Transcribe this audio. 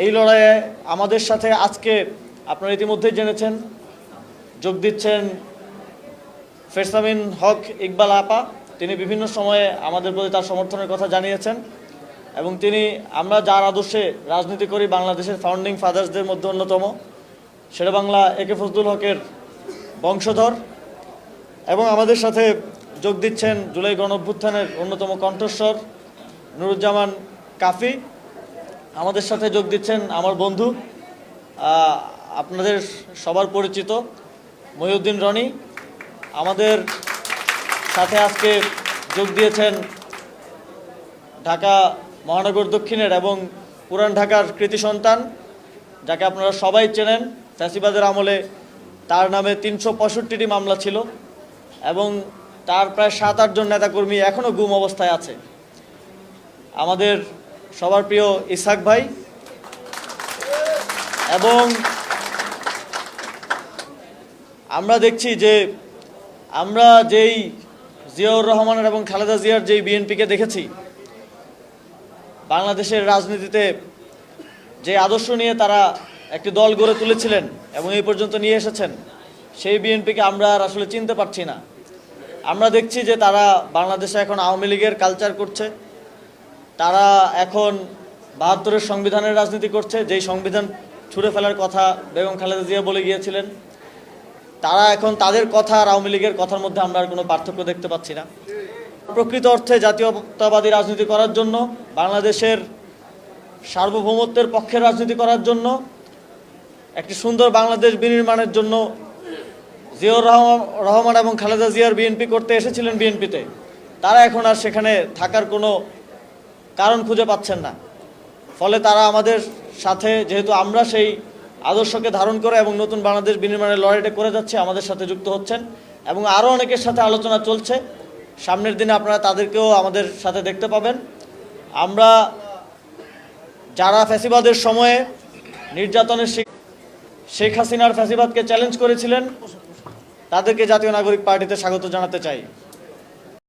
এই লড়াইয়ে আমাদের সাথে আজকে আপনারা ইতিমধ্যেই জেনেছেন যোগ দিচ্ছেন ফেরসামিন হক ইকবাল আপা। তিনি বিভিন্ন সময়ে আমাদের প্রতি তার সমর্থনের কথা জানিয়েছেন এবং তিনি আমরা যার আদর্শে রাজনীতি করি বাংলাদেশের ফাউন্ডিং ফাদার্সদের মধ্যে অন্যতম শেরেবাংলা একে ফজলুল হকের বংশধর এবং আমাদের সাথে যোগ দিচ্ছেন জুলাই গণঅভ্যুত্থানের অন্যতম কণ্ঠস্বর নুরুজ্জামান কাফি। আমাদের সাথে যোগ দিচ্ছেন আমার বন্ধু আপনাদের সবার পরিচিত মহিউদ্দিন রনি। আমাদের সাথে আজকে যোগ দিয়েছেন ঢাকা মহানগর দক্ষিণের এবং পুরান ঢাকার কৃতি সন্তান যাকে আপনারা সবাই চেনেন। ফ্যাসিবাদের আমলে তার নামে ৩৬৫টি মামলা ছিল এবং তার প্রায় ৭-৮ জন নেতাকর্মী এখনও গুম অবস্থায় আছে। আমাদের সবার প্রিয় ইসহাক ভাই এবং আমরা দেখছি যে আমরা যেই জিয়াউর রহমানের এবং খালেদা জিয়ার যেই বিএনপিকে দেখেছি বাংলাদেশের রাজনীতিতে যে আদর্শ নিয়ে তারা একটি দল গড়ে তুলেছিলেন এবং এই পর্যন্ত নিয়ে এসেছেন সেই বিএনপিকে আমরা আর আসলে চিনতে পারছি না। আমরা দেখছি যে তারা বাংলাদেশে এখন আওয়ামী লীগের কালচার করছে, তারা এখন ৭২-এর সংবিধানের রাজনীতি করছে, যেই সংবিধান ছুঁড়ে ফেলার কথা বেগম খালেদা জিয়া বলে গিয়েছিলেন। তারা এখন তাদের কথা আর আওয়ামী লীগের কথার মধ্যে আমরা আর কোনো পার্থক্য দেখতে পাচ্ছি না। প্রকৃত অর্থে জাতীয়তাবাদী রাজনীতি করার জন্য, বাংলাদেশের সার্বভৌমত্বের পক্ষে রাজনীতি করার জন্য, একটি সুন্দর বাংলাদেশ বিনির্মাণের জন্য জিয়াউর রহমান এবং খালেদা জিয়ার বিএনপি করতে এসেছিলেন বিএনপিতে। তারা এখন আর সেখানে থাকার কোনো কারণ খুঁজে পাচ্ছেন না। ফলে তারা আমাদের সাথে, যেহেতু আমরা সেই আদর্শকে ধারণ করে এবং নতুন বাংলাদেশ বিনির্মাণের লড়াইটা করে যাচ্ছে, আমাদের সাথে যুক্ত হচ্ছেন এবং আরও অনেকের সাথে আলোচনা চলছে। সামনের দিনে আপনারা তাদেরকেও আমাদের সাথে দেখতে পাবেন। আমরা যারা ফ্যাসিবাদের সময়ে নির্যাতনের শেখ হাসিনার ফ্যাসিবাদকে চ্যালেঞ্জ করেছিলেন তাদেরকে জাতীয় নাগরিক পার্টিতে স্বাগত জানাতে চাই।